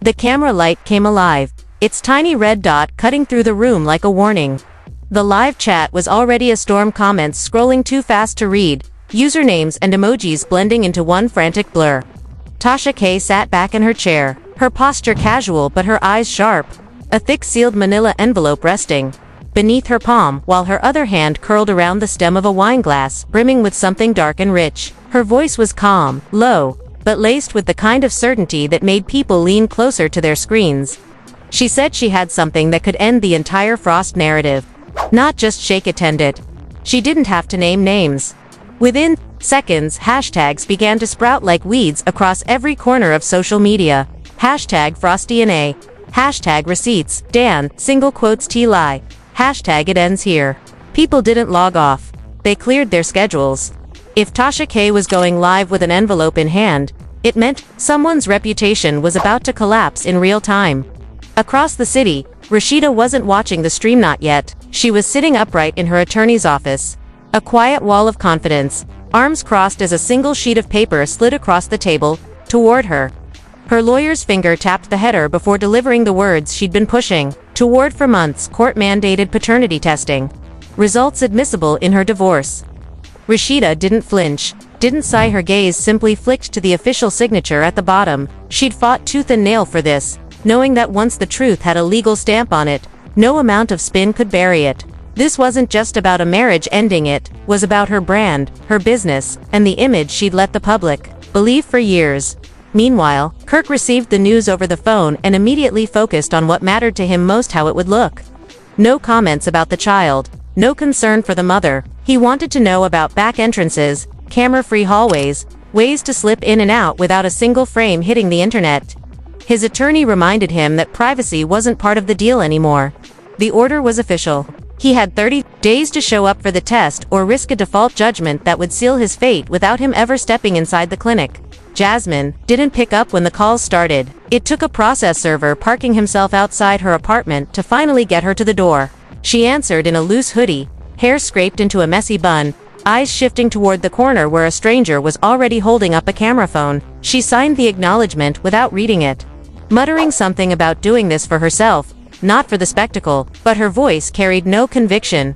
The camera light came alive, its tiny red dot cutting through the room like a warning. The live chat was already a storm, comments scrolling too fast to read, usernames and emojis blending into one frantic blur. Tasha K sat back in her chair, her posture casual but her eyes sharp, a thick sealed manila envelope resting beneath her palm, while her other hand curled around the stem of a wine glass, brimming with something dark and rich. Her voice was calm, low, but laced with the kind of certainty that made people lean closer to their screens. She said she had something that could end the entire Frost narrative. Not just shake it. She didn't have to name names. Within seconds, hashtags began to sprout like weeds across every corner of social media. Hashtag FrostDNA. Hashtag receipts, Dan, single quotes T-lie. Hashtag it ends here. People didn't log off. They cleared their schedules. If Tasha K was going live with an envelope in hand, it meant someone's reputation was about to collapse in real time. Across the city, Rasheeda wasn't watching the stream, not yet. She was sitting upright in her attorney's office. A quiet wall of confidence, arms crossed as a single sheet of paper slid across the table, toward her. Her lawyer's finger tapped the header before delivering the words she'd been pushing toward for months: court-mandated paternity testing. Results admissible in her divorce. Rasheeda didn't flinch, didn't sigh, her gaze simply flicked to the official signature at the bottom. She'd fought tooth and nail for this, knowing that once the truth had a legal stamp on it, no amount of spin could bury it. This wasn't just about a marriage ending, it was about her brand, her business, and the image she'd let the public believe for years. Meanwhile, Kirk received the news over the phone and immediately focused on what mattered to him most: how it would look. No comments about the child, no concern for the mother. He wanted to know about back entrances, camera-free hallways, ways to slip in and out without a single frame hitting the internet. His attorney reminded him that privacy wasn't part of the deal anymore. The order was official. He had 30 days to show up for the test or risk a default judgment that would seal his fate without him ever stepping inside the clinic. Jasmine didn't pick up when the calls started. It took a process server parking himself outside her apartment to finally get her to the door. She answered in a loose hoodie, hair scraped into a messy bun, eyes shifting toward the corner where a stranger was already holding up a camera phone. She signed the acknowledgement without reading it, muttering something about doing this for herself, not for the spectacle, but her voice carried no conviction.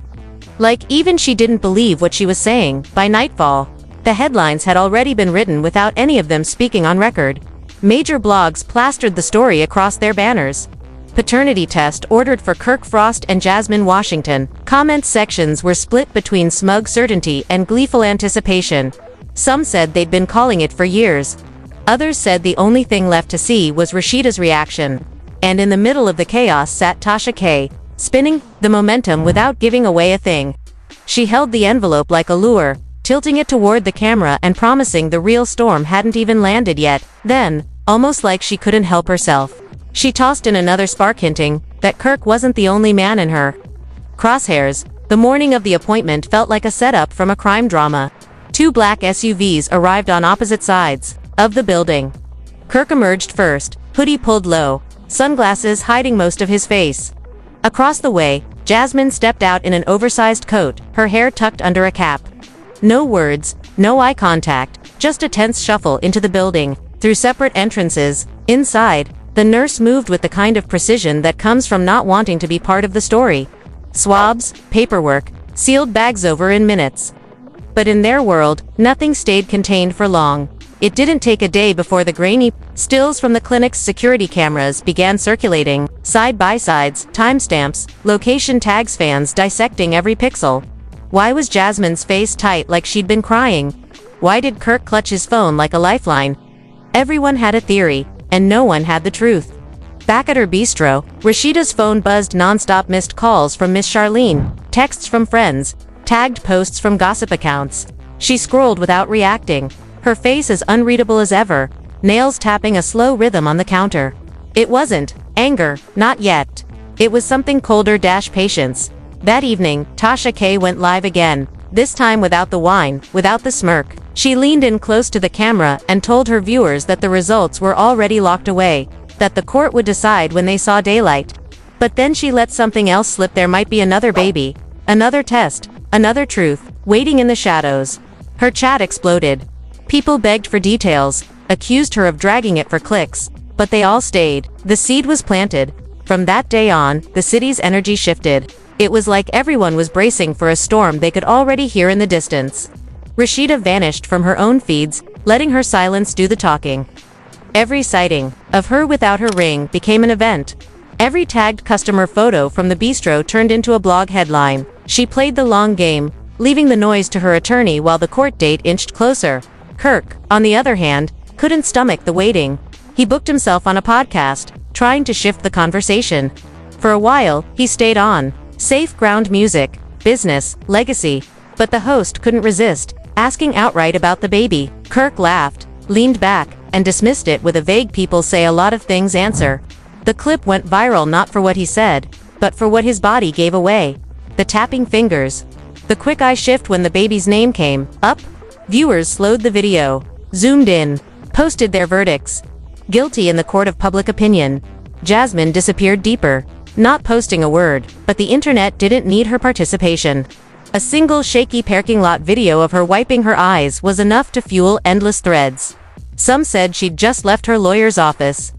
Like even she didn't believe what she was saying. By nightfall, the headlines had already been written without any of them speaking on record. Major blogs plastered the story across their banners. Paternity test ordered for Kirk Frost and Jasmine Washington. Comment sections were split between smug certainty and gleeful anticipation. Some said they'd been calling it for years. Others said the only thing left to see was Rasheeda's reaction. And in the middle of the chaos sat Tasha K, spinning the momentum without giving away a thing. She held the envelope like a lure, tilting it toward the camera and promising the real storm hadn't even landed yet. Then, almost like she couldn't help herself, she tossed in another spark, hinting that Kirk wasn't the only man in her crosshairs. The morning of the appointment felt like a setup from a crime drama. Two black SUVs arrived on opposite sides of the building. Kirk emerged first, hoodie pulled low, sunglasses hiding most of his face. Across the way, Jasmine stepped out in an oversized coat, her hair tucked under a cap. No words, no eye contact, just a tense shuffle into the building, through separate entrances. Inside, the nurse moved with the kind of precision that comes from not wanting to be part of the story. Swabs, paperwork, sealed bags over in minutes. But in their world, nothing stayed contained for long. It didn't take a day before the grainy stills from the clinic's security cameras began circulating, side-by-sides, timestamps, location tags, fans dissecting every pixel. Why was Jasmine's face tight like she'd been crying? Why did Kirk clutch his phone like a lifeline? Everyone had a theory, and no one had the truth. Back at her bistro, Rasheeda's phone buzzed non-stop: missed calls from Miss Charlene, texts from friends, tagged posts from gossip accounts. She scrolled without reacting, her face as unreadable as ever, nails tapping a slow rhythm on the counter. It wasn't anger, not yet. It was something colder: patience. That evening, Tasha K went live again, this time without the whine, without the smirk. She leaned in close to the camera and told her viewers that the results were already locked away, that the court would decide when they saw daylight. But then she let something else slip: there might be another baby, another test, another truth, waiting in the shadows. Her chat exploded. People begged for details, accused her of dragging it for clicks. But they all stayed. The seed was planted. From that day on, the city's energy shifted. It was like everyone was bracing for a storm they could already hear in the distance. Rasheeda vanished from her own feeds, letting her silence do the talking. Every sighting of her without her ring became an event. Every tagged customer photo from the bistro turned into a blog headline. She played the long game, leaving the noise to her attorney while the court date inched closer. Kirk, on the other hand, couldn't stomach the waiting. He booked himself on a podcast, trying to shift the conversation. For a while, he stayed on. Safe ground music, business, legacy. But the host couldn't resist, asking outright about the baby. Kirk laughed, leaned back, and dismissed it with a vague "people say a lot of things" answer. The clip went viral not for what he said, but for what his body gave away. The tapping fingers. The quick eye shift when the baby's name came up. Viewers slowed the video, zoomed in, posted their verdicts. Guilty in the court of public opinion. Jasmine disappeared deeper, not posting a word, but the internet didn't need her participation. A single shaky parking lot video of her wiping her eyes was enough to fuel endless threads. Some said she'd just left her lawyer's office.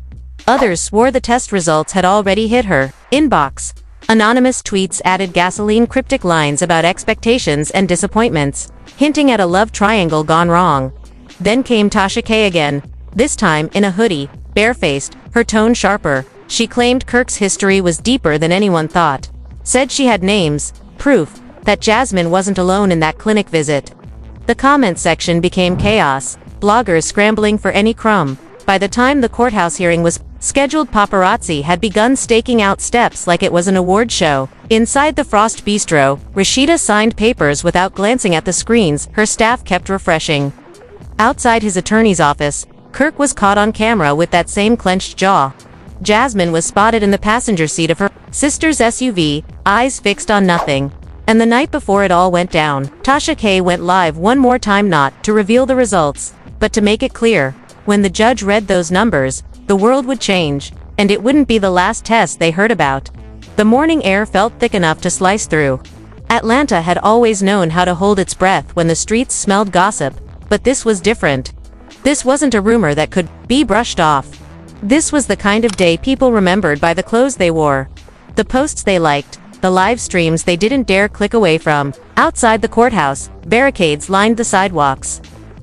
Others swore the test results had already hit her inbox. Anonymous tweets added gasoline cryptic lines about expectations and disappointments, hinting at a love triangle gone wrong. Then came Tasha K again, this time in a hoodie, barefaced, her tone sharper. She claimed Kirk's history was deeper than anyone thought. Said she had names, proof, that Jasmine wasn't alone in that clinic visit. The comment section became chaos, bloggers scrambling for any crumb. By the time the courthouse hearing was scheduled, paparazzi had begun staking out steps like it was an award show. Inside the Frost Bistro, Rasheeda signed papers without glancing at the screens her staff kept refreshing. Outside his attorney's office, Kirk was caught on camera with that same clenched jaw. Jasmine was spotted in the passenger seat of her sister's SUV, eyes fixed on nothing. And the night before it all went down, Tasha K went live one more time, not to reveal the results, but to make it clear, when the judge read those numbers, the world would change, and it wouldn't be the last test they heard about. The morning air felt thick enough to slice through. Atlanta had always known how to hold its breath when the streets smelled gossip, but this was different. This wasn't a rumor that could be brushed off. This was the kind of day people remembered by the clothes they wore, the posts they liked, the live streams they didn't dare click away from. Outside the courthouse, barricades lined the sidewalks,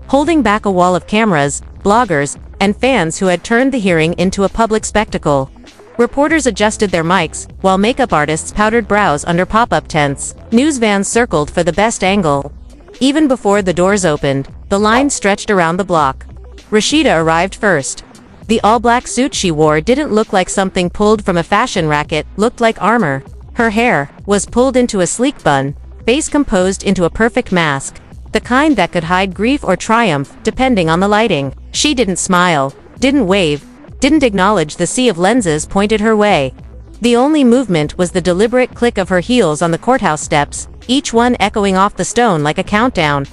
holding back a wall of cameras, bloggers, and fans who had turned the hearing into a public spectacle. Reporters adjusted their mics, while makeup artists powdered brows under pop-up tents. News vans circled for the best angle. Even before the doors opened, the line stretched around the block. Rasheeda arrived first. The all-black suit she wore didn't look like something pulled from a fashion racket, looked like armor. Her hair was pulled into a sleek bun, face composed into a perfect mask, the kind that could hide grief or triumph, depending on the lighting. She didn't smile, didn't wave, didn't acknowledge the sea of lenses pointed her way. The only movement was the deliberate click of her heels on the courthouse steps, each one echoing off the stone like a countdown.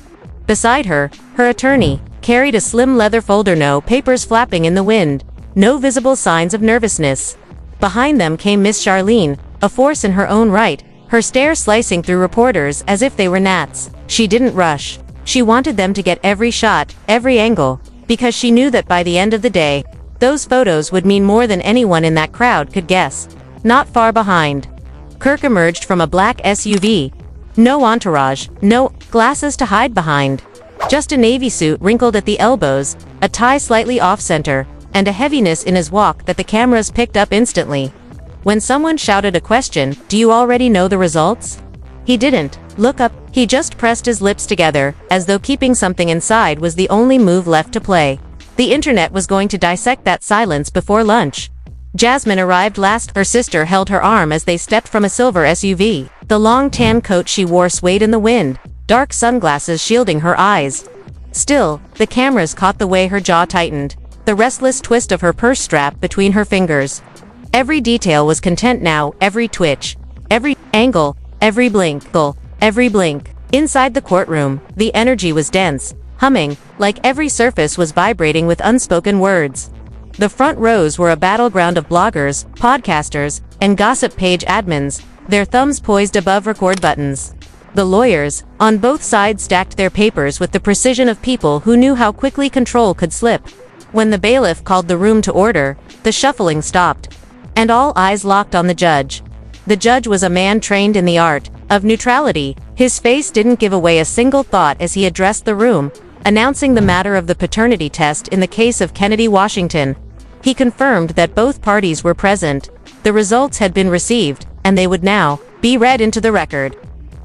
Beside her, her attorney carried a slim leather folder, no papers flapping in the wind, no visible signs of nervousness. Behind them came Miss Charlene, a force in her own right, her stare slicing through reporters as if they were gnats. She didn't rush. She wanted them to get every shot, every angle, because she knew that by the end of the day, those photos would mean more than anyone in that crowd could guess. Not far behind, Kirk emerged from a black SUV. No entourage, no glasses to hide behind. Just a navy suit wrinkled at the elbows, a tie slightly off-center, and a heaviness in his walk that the cameras picked up instantly. When someone shouted a question, "Do you already know the results?" He didn't look up, he just pressed his lips together, as though keeping something inside was the only move left to play. The internet was going to dissect that silence before lunch. Jasmine arrived last. Her sister held her arm as they stepped from a silver SUV. The long tan coat she wore swayed in the wind, dark sunglasses shielding her eyes. Still, the cameras caught the way her jaw tightened, the restless twist of her purse strap between her fingers. Every detail was content now, every twitch, every angle, every blink. Inside the courtroom, the energy was dense, humming, like every surface was vibrating with unspoken words. The front rows were a battleground of bloggers, podcasters, and gossip page admins, their thumbs poised above record buttons. The lawyers, on both sides, stacked their papers with the precision of people who knew how quickly control could slip. When the bailiff called the room to order, the shuffling stopped, and all eyes locked on the judge. The judge was a man trained in the art of neutrality. His face didn't give away a single thought as he addressed the room, announcing the matter of the paternity test in the case of Kennedy, Washington. He confirmed that both parties were present, the results had been received, and they would now be read into the record.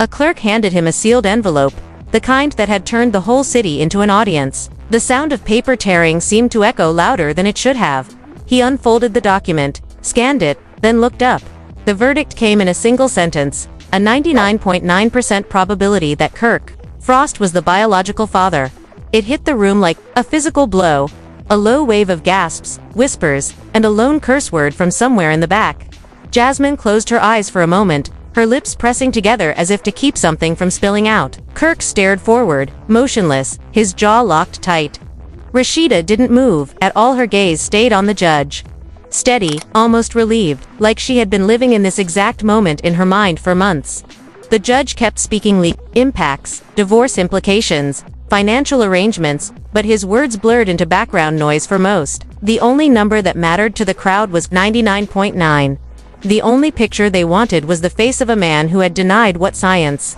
A clerk handed him a sealed envelope, the kind that had turned the whole city into an audience. The sound of paper tearing seemed to echo louder than it should have. He unfolded the document, scanned it, then looked up. The verdict came in a single sentence: a 99.9% probability that Kirk Frost was the biological father. It hit the room like a physical blow. A low wave of gasps, whispers, and a lone curse word from somewhere in the back. Jasmine closed her eyes for a moment, her lips pressing together as if to keep something from spilling out. Kirk stared forward, motionless, his jaw locked tight. Rasheeda didn't move at all. Her gaze stayed on the judge. Steady, almost relieved, like she had been living in this exact moment in her mind for months. The judge kept speaking legal impacts, divorce implications, financial arrangements, but his words blurred into background noise for most. The only number that mattered to the crowd was 99.9. The only picture they wanted was the face of a man who had denied what science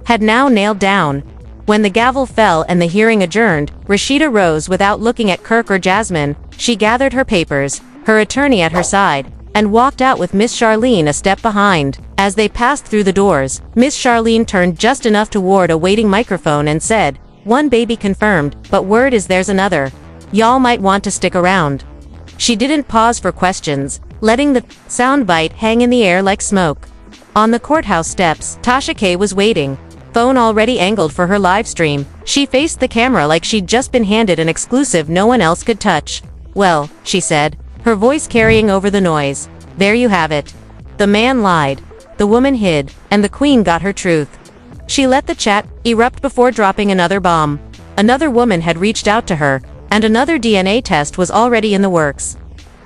had now nailed down. When the gavel fell and the hearing adjourned, Rasheeda rose without looking at Kirk or Jasmine. She gathered her papers, her attorney at her side, and walked out with Miss Charlene a step behind. As they passed through the doors, Miss Charlene turned just enough toward a waiting microphone and said, "One baby confirmed, but word is there's another. Y'all might want to stick around." She didn't pause for questions, letting the soundbite hang in the air like smoke. On the courthouse steps, Tasha K was waiting, phone already angled for her live stream. She faced the camera like she'd just been handed an exclusive no one else could touch. "Well," she said, her voice carrying over the noise, "there you have it. The man lied, the woman hid, and the queen got her truth." She let the chat erupt before dropping another bomb. Another woman had reached out to her, and another DNA test was already in the works.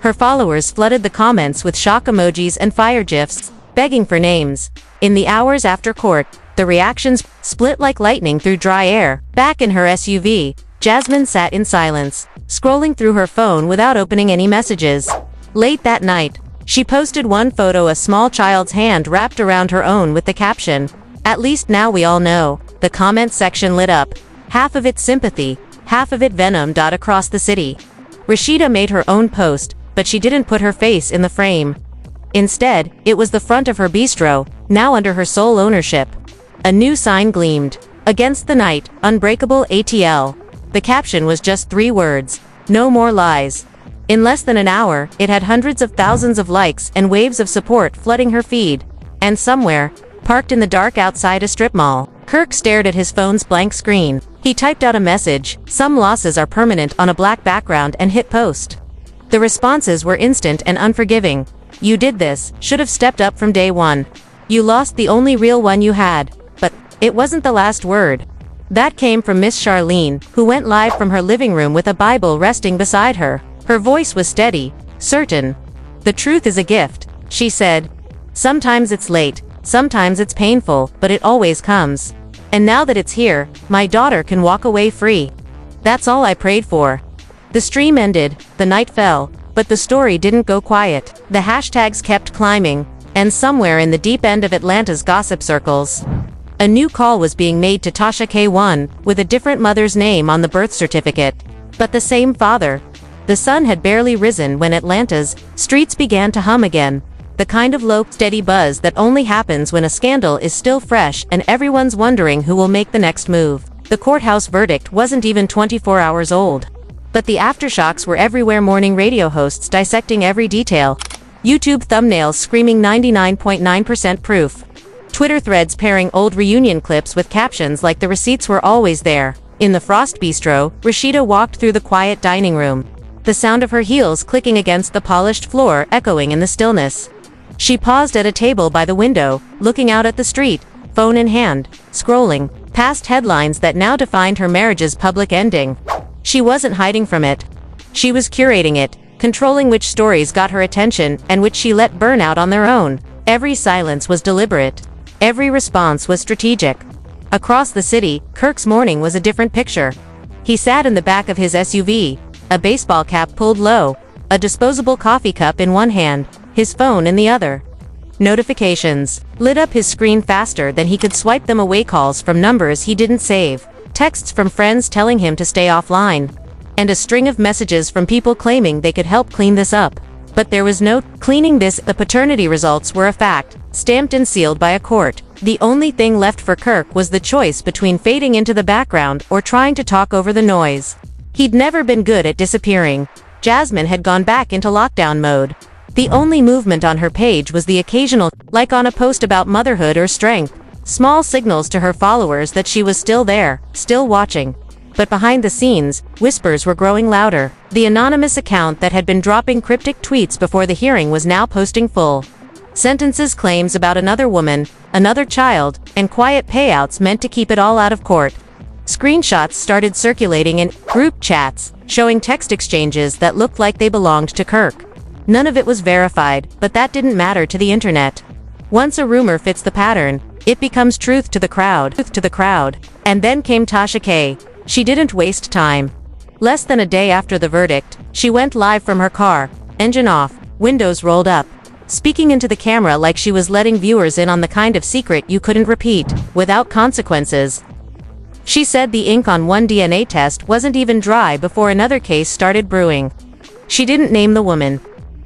Her followers flooded the comments with shock emojis and fire gifs, begging for names. In the hours after court, the reactions split like lightning through dry air. Back in her SUV, Jasmine sat in silence, scrolling through her phone without opening any messages. Late that night, she posted one photo, a small child's hand wrapped around her own with the caption, "At least now we all know." The comment section lit up, half of it sympathy, half of it venom. Across the city. Rasheeda made her own post, but she didn't put her face in the frame. Instead, it was the front of her bistro, now under her sole ownership. A new sign gleamed. Against the night, unbreakable ATL. The caption was just 3 words: "No more lies." In less than an hour, it had hundreds of thousands of likes and waves of support flooding her feed. And somewhere, parked in the dark outside a strip mall, Kirk stared at his phone's blank screen. He typed out a message, "Some losses are permanent," on a black background and hit post. The responses were instant and unforgiving. "You did this, should have stepped up from day one. You lost the only real one you had." But it wasn't the last word. That came from Miss Charlene, who went live from her living room with a Bible resting beside her. Her voice was steady, certain. "The truth is a gift," she said. "Sometimes it's late, sometimes it's painful, but it always comes. And now that it's here, my daughter can walk away free. That's all I prayed for." The stream ended, the night fell, but the story didn't go quiet. The hashtags kept climbing, and somewhere in the deep end of Atlanta's gossip circles, a new call was being made to Tasha K1, with a different mother's name on the birth certificate, but the same father. The sun had barely risen when Atlanta's streets began to hum again. The kind of low, steady buzz that only happens when a scandal is still fresh and everyone's wondering who will make the next move. The courthouse verdict wasn't even 24 hours old. But the aftershocks were everywhere. Morning radio hosts dissecting every detail. YouTube thumbnails screaming 99.9% proof. Twitter threads pairing old reunion clips with captions like the receipts were always there. In the Frost Bistro, Rasheeda walked through the quiet dining room, the sound of her heels clicking against the polished floor echoing in the stillness. She paused at a table by the window, looking out at the street, phone in hand, scrolling past headlines that now defined her marriage's public ending. She wasn't hiding from it. She was curating it, controlling which stories got her attention and which she let burn out on their own. Every silence was deliberate. Every response was strategic. Across the city, Kirk's morning was a different picture. He sat in the back of his SUV, a baseball cap pulled low, a disposable coffee cup in one hand, his phone in the other. Notifications lit up his screen faster than he could swipe them away. Calls from numbers he didn't save, texts from friends telling him to stay offline, and a string of messages from people claiming they could help clean this up. But there was no cleaning this. The paternity results were a fact, stamped and sealed by a court. The only thing left for Kirk was the choice between fading into the background or trying to talk over the noise. He'd never been good at disappearing. Jasmine had gone back into lockdown mode. The only movement on her page was the occasional like on a post about motherhood or strength, small signals to her followers that she was still there, still watching. But behind the scenes, whispers were growing louder. The anonymous account that had been dropping cryptic tweets before the hearing was now posting full sentences, claims about another woman, another child, and quiet payouts meant to keep it all out of court. Screenshots started circulating in group chats, showing text exchanges that looked like they belonged to Kirk. None of it was verified, but that didn't matter to the internet. Once a rumor fits the pattern, it becomes truth to the crowd. And then came Tasha K. She didn't waste time. Less than a day after the verdict, she went live from her car, engine off, windows rolled up, speaking into the camera like she was letting viewers in on the kind of secret you couldn't repeat, without consequences. She said the ink on one DNA test wasn't even dry before another case started brewing. She didn't name the woman.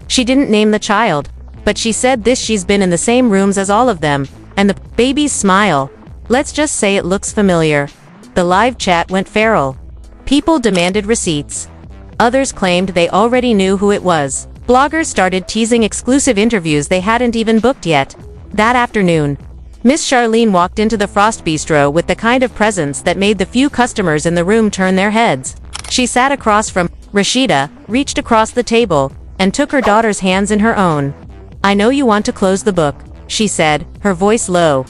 She didn't name the child. But she said this: she's been in the same rooms as all of them, and the baby's smile. Let's just say it looks familiar. The live chat went feral. People demanded receipts. Others claimed they already knew who it was. Bloggers started teasing exclusive interviews they hadn't even booked yet. That afternoon, Miss Charlene walked into the Frost Bistro with the kind of presence that made the few customers in the room turn their heads. She sat across from Rasheeda, reached across the table, and took her daughter's hands in her own. "I know you want to close the book," she said, her voice low.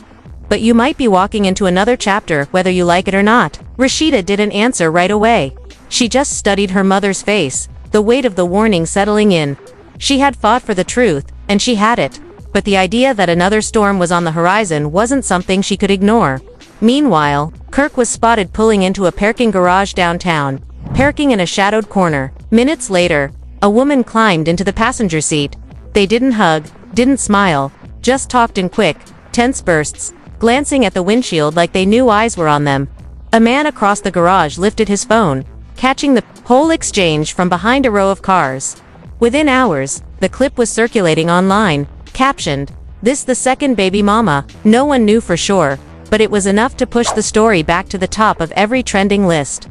"But you might be walking into another chapter, whether you like it or not." Rasheeda didn't answer right away. She just studied her mother's face, the weight of the warning settling in. She had fought for the truth, and she had it. But the idea that another storm was on the horizon wasn't something she could ignore. Meanwhile, Kirk was spotted pulling into a parking garage downtown, parking in a shadowed corner. Minutes later, a woman climbed into the passenger seat. They didn't hug, didn't smile, just talked in quick, tense bursts, glancing at the windshield like they knew eyes were on them. A man across the garage lifted his phone, catching the whole exchange from behind a row of cars. Within hours, the clip was circulating online, captioned, "This the second baby mama." No one knew for sure, but it was enough to push the story back to the top of every trending list.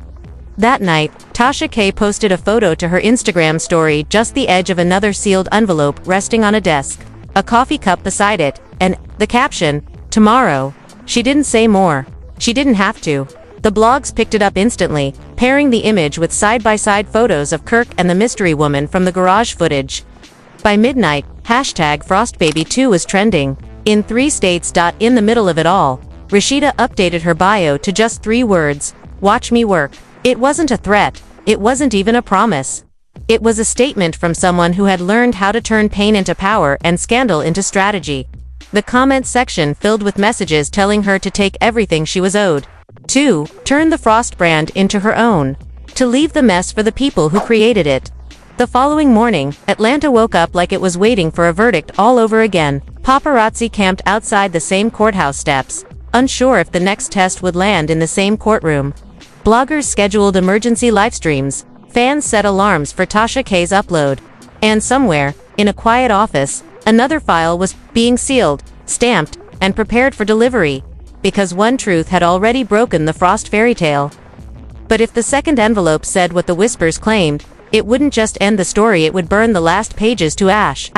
That night, Tasha K posted a photo to her Instagram story, just the edge of another sealed envelope resting on a desk, a coffee cup beside it, and the caption, "Tomorrow." She didn't say more. She didn't have to. The blogs picked it up instantly, pairing the image with side-by-side photos of Kirk and the mystery woman from the garage footage. By midnight, #FrostBaby2 was trending in 3 states. In the middle of it all, Rasheeda updated her bio to just 3 words: "Watch me work." It wasn't a threat. It wasn't even a promise. It was a statement from someone who had learned how to turn pain into power and scandal into strategy. The comment section filled with messages telling her to take everything she was owed, to turn the Frost brand into her own, to leave the mess for the people who created it. The following morning, Atlanta woke up like it was waiting for a verdict all over again. Paparazzi camped outside the same courthouse steps, unsure if the next test would land in the same courtroom. Bloggers scheduled emergency live streams. Fans set alarms for Tasha K's upload. And somewhere, in a quiet office, another file was being sealed, stamped, and prepared for delivery, because one truth had already broken the Frost fairy tale. But if the second envelope said what the whispers claimed, it wouldn't just end the story, it would burn the last pages to ash.